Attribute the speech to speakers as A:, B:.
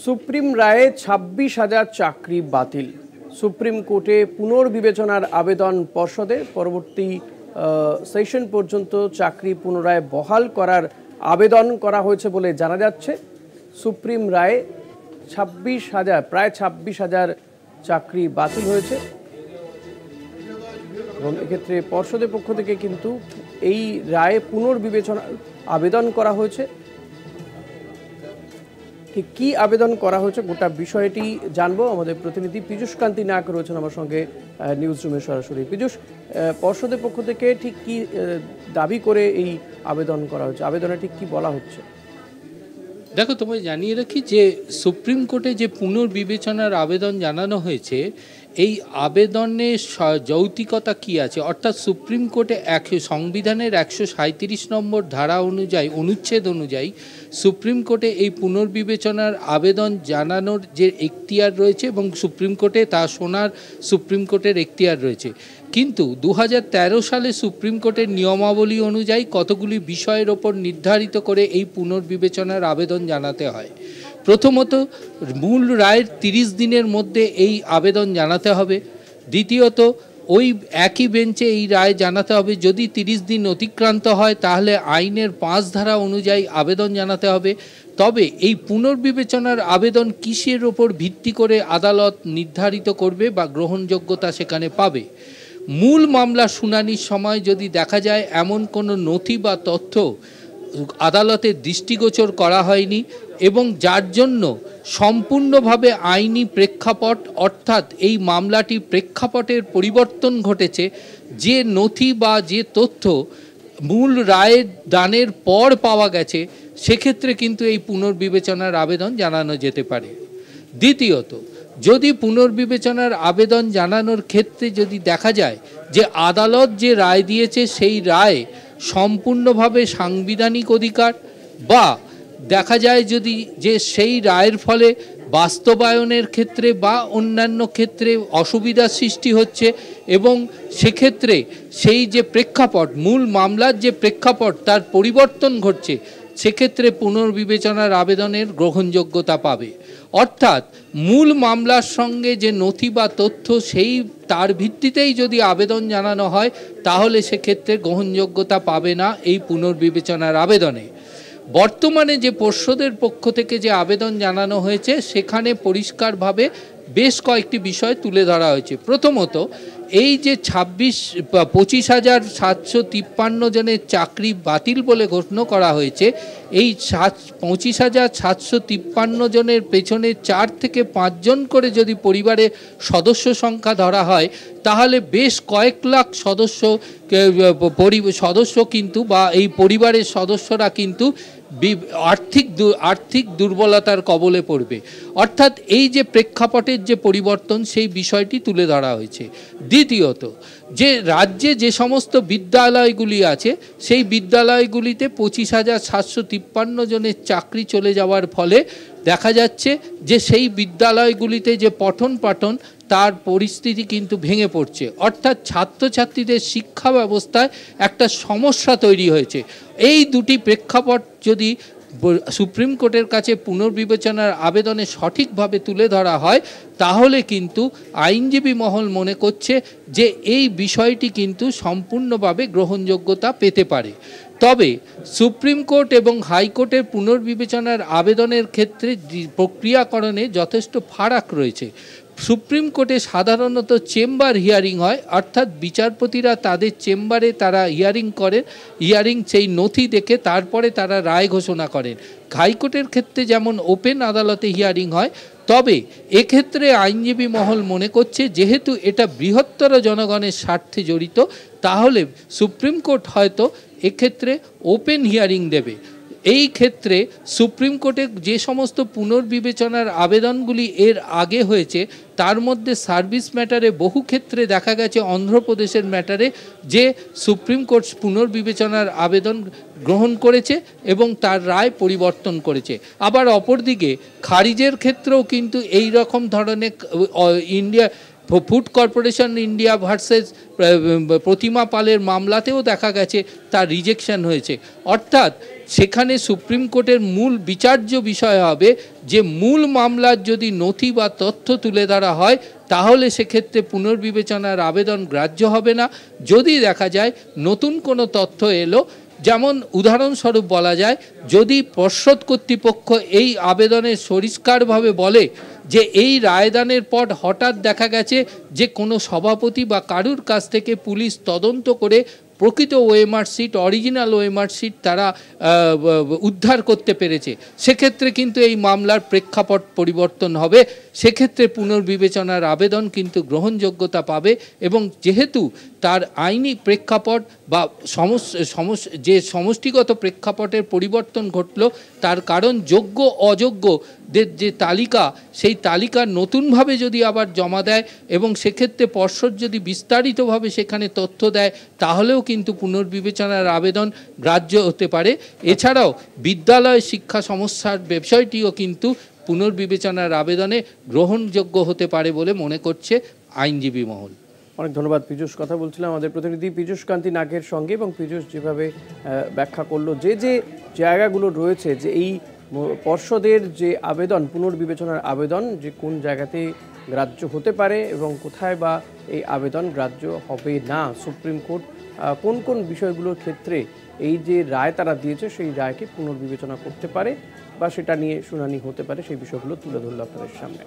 A: Supreme রায়ে ২৬,০০০ চাকরি বাতিল। সুপ্রিম কোর্টে পুনর্বিবেচনার আবেদন পর্ষদের পরবর্তী সেশন পর্যন্ত চাকরি পুনরায় বহাল করার আবেদন করা হয়েছে বলে জানা যাচ্ছে। সুপ্রিম রায়ে প্রায় ২৬,০০০ চাকরি বাতিল হয়েছে এবং এক্ষেত্রে পর্ষদের পক্ষ থেকে কিন্তু এই রায়ে পুনর্বিবেচনার আবেদন করা হয়েছে। ঠিক কী আবেদন করা হয়েছে গোটা বিষয়টি জানবো। আমাদের প্রতিনিধি পীযূষ কান্তি নাগ রয়েছেন আমার সঙ্গে নিউজ রুমে সরাসরি। পীযূষ, পর্ষদের পক্ষ থেকে ঠিক কী দাবি করে এই আবেদন করা হয়েছে, আবেদনে ঠিক কী বলা হচ্ছে?
B: দেখো, তোমায় জানিয়ে রাখি যে সুপ্রিম কোর্টে যে পুনর্বিবেচনার আবেদন জানানো হয়েছে, এই আবেদনে যৌক্তিকতা কি আছে, অর্থাৎ সুপ্রিম কোর্টে সংবিধানের ১৩৭ নম্বর ধারা অনুযায়ী, অনুচ্ছেদ অনুযায়ী সুপ্রিম কোর্টে এই পুনর্বিবেচনার আবেদন জানানোর যে এখতিয়ার রয়েছে এবং সুপ্রিম কোর্টে তা শোনার সুপ্রিম কোর্টের এখতিয়ার রয়েছে। কিন্তু ২০১৩ সালে সুপ্রিম কোর্টের নিয়মাবলী অনুযায়ী কতগুলি বিষয়ের ওপর নির্ধারিত করে এই পুনর্বিবেচনার আবেদন জানাতে হয়। প্রথমত, মূল রায়ের ৩০ দিনের মধ্যে এই আবেদন জানাতে হবে। দ্বিতীয়ত, ওই একই বেঞ্চে এই রায় জানাতে হবে। যদি ৩০ দিন অতিক্রান্ত হয় তাহলে আইনের ৫ ধারা অনুযায়ী আবেদন জানাতে হবে। তবে এই পুনর্বিবেচনার আবেদন কিসের ওপর ভিত্তি করে আদালত নির্ধারিত করবে বা গ্রহণযোগ্যতা সেখানে পাবে। মূল মামলা শুনানির সময় যদি দেখা যায় এমন কোনো নথি বা তথ্য আদালতের দৃষ্টিগোচর করা হয়নি এবং যার জন্য সম্পূর্ণভাবে আইনি প্রেক্ষাপট, অর্থাৎ এই মামলাটির প্রেক্ষাপটের পরিবর্তন ঘটেছে, যে নথি বা যে তথ্য মূল রায়ের দানের পর পাওয়া গেছে, সেক্ষেত্রে কিন্তু এই পুনর্বিবেচনার আবেদন জানানো যেতে পারে। দ্বিতীয়ত, যদি পুনর্বিবেচনার আবেদন জানানোর ক্ষেত্রে যদি দেখা যায় যে আদালত যে রায় দিয়েছে সেই রায় সম্পূর্ণভাবে সাংবিধানিক অধিকার, বা দেখা যায় যদি যে সেই রায়ের ফলে বাস্তবায়নের ক্ষেত্রে বা অন্যান্য ক্ষেত্রে অসুবিধার সৃষ্টি হচ্ছে এবং সেক্ষেত্রে সেই যে প্রেক্ষাপট, মূল মামলার যে প্রেক্ষাপট তার পরিবর্তন ঘটছে, সেক্ষেত্রে পুনর্বিবেচনার আবেদনের গ্রহণযোগ্যতা পাবে। অর্থাৎ মূল মামলার সঙ্গে যে নথি বা তথ্য সেই তার ভিত্তিতেই যদি আবেদন জানানো হয় তাহলে সেক্ষেত্রে গ্রহণযোগ্যতা পাবে না এই পুনর্বিবেচনার আবেদনে। বর্তমানে যে পর্ষদের পক্ষ থেকে যে আবেদন জানানো হয়েছে সেখানে পরিষ্কারভাবে বেশ কয়েকটি বিষয় তুলে ধরা হয়েছে। প্রথমত, এই যে ২৫,৭৫৩ জনের চাকরি বাতিল বলে ঘোষণা করা হয়েছে, এই ২৫,৭৫৩ জনের পেছনে ৪ থেকে ৫ জন করে যদি পরিবারের সদস্য সংখ্যা ধরা হয় তাহলে বেশ কয়েক লাখ সদস্য কিন্তু বা এই পরিবারের সদস্যরা কিন্তু আর্থিক দুর্বলতার কবলে পড়বে। অর্থাৎ এই যে প্রেক্ষাপটের যে পরিবর্তন সেই বিষয়টি তুলে ধরা হয়েছে। দ্বিতীয়ত, যে রাজ্যে যে সমস্ত বিদ্যালয়গুলি আছে সেই বিদ্যালয়গুলিতে ২৫,৭৫৩ জনের চাকরি চলে যাওয়ার ফলে দেখা যাচ্ছে যে সেই বিদ্যালয়গুলিতে যে পঠন পাঠন তার পরিস্থিতি কিন্তু ভেঙে পড়ছে। অর্থাৎ ছাত্রছাত্রীদের শিক্ষা ব্যবস্থায় একটা সমস্যা তৈরি হয়েছে। এই দুটি প্রেক্ষাপট যদি সুপ্রিম কোর্টের কাছে পুনর্বিবেচনার আবেদনে সঠিকভাবে তুলে ধরা হয় তাহলে কিন্তু আইনজীবী মহল মনে করছে যে এই বিষয়টি কিন্তু সম্পূর্ণভাবে গ্রহণযোগ্যতা পেতে পারে। তবে সুপ্রিম কোর্ট এবং হাইকোর্টের পুনর্বিবেচনার আবেদনের ক্ষেত্রে প্রক্রিয়াকরণে যথেষ্ট ফারাক রয়েছে। সুপ্রিম কোর্টে সাধারণত চেম্বার হিয়ারিং হয়, অর্থাৎ বিচারপতিরা তাদের চেম্বারে তারা হিয়ারিং করেন, হিয়ারিং সেই নথি দেখে তারপরে তারা রায় ঘোষণা করেন। হাইকোর্টের ক্ষেত্রে যেমন ওপেন আদালতে হিয়ারিং হয়, তবে এক্ষেত্রে আইনজীবী মহল মনে করছে যেহেতু এটা বৃহত্তর জনগণের স্বার্থে জড়িত তাহলে সুপ্রিম কোর্ট হয়তো এক্ষেত্রে ওপেন হিয়ারিং দেবে। এই ক্ষেত্রে সুপ্রিম কোর্টে যে সমস্ত পুনর্বিবেচনার আবেদনগুলি এর আগে হয়েছে তার মধ্যে সার্ভিস ম্যাটারে বহু ক্ষেত্রে দেখা গেছে অন্ধ্রপ্রদেশের ম্যাটারে যে সুপ্রিম কোর্ট পুনর্বিবেচনার আবেদন গ্রহণ করেছে এবং তার রায় পরিবর্তন করেছে। আবার অপরদিকে খারিজের ক্ষেত্রেও কিন্তু এই রকম ধরনের India food corporation India versus Pratima পালের মামলাতেও দেখা গেছে তার রিজেকশন হয়েছে। অর্থাৎ সেখানে সুপ্রিম কোর্টের মূল বিচার্য বিষয় হবে যে মূল মামলার যদি নথি বা তথ্য তুলে ধরা হয় তাহলে সেক্ষেত্রে পুনর্বিবেচনার আবেদন গ্রাহ্য হবে না। যদি দেখা যায় নতুন কোনো তথ্য এলো, যেমন উদাহরণস্বরূপ বলা যায়, যদি পর্ষদ কর্তৃপক্ষ এই আবেদনে পরিষ্কারভাবে বলে যে এই রায়দানের পর হঠাৎ দেখা গেছে যে কোনো সভাপতি বা কারুর কাছ থেকে পুলিশ তদন্ত করে প্রকৃত OMR sheet, original OMR sheet তারা উদ্ধার করতে পেরেছে, সেক্ষেত্রে কিন্তু এই মামলার প্রেক্ষাপট পরিবর্তন হবে। সেক্ষেত্রে পুনর্বিবেচনার আবেদন কিন্তু গ্রহণযোগ্যতা পাবে এবং যেহেতু তার আইনি প্রেক্ষাপট বা যে সমষ্টিগত প্রেক্ষাপটের পরিবর্তন ঘটল, তার কারণ যোগ্য অযোগ্যদের যে তালিকা, সেই তালিকা নতুনভাবে যদি আবার জমা দেয় এবং সেক্ষেত্রে পর্ষদ যদি বিস্তারিতভাবে সেখানে তথ্য দেয় তাহলেও কিন্তু পুনর্বিবেচনার আবেদন গ্রাহ্য হতে পারে। এছাড়াও বিদ্যালয় শিক্ষা সমস্যার বিষয়টিও কিন্তু পুনর্বিবেচনার আবেদনে গ্রহণযোগ্য হতে পারে বলে মনে করছে আইনজীবী মহল।
A: অনেক ধন্যবাদ পীযূষ। কথা বলছিলাম আমাদের প্রতিনিধি পীযূষ কান্তি নাগের সঙ্গে, এবং পীযূষ যেভাবে ব্যাখ্যা করলো যে যে জায়গাগুলো রয়েছে, যে এই পর্ষদের যে আবেদন, পুনর্বিবেচনার আবেদন, যে কোন জায়গাতে গ্রাহ্য হতে পারে এবং কোথায় বা এই আবেদন গ্রাহ্য হবে না, সুপ্রিম কোর্ট কোন কোন বিষয়গুলোর ক্ষেত্রে এই যে রায় তারা দিয়েছে সেই রায়কে পুনর্বিবেচনা করতে পারে বা সেটা নিয়ে শুনানি হতে পারে, সেই বিষয়গুলো তুলে ধরলো আপনাদের সামনে।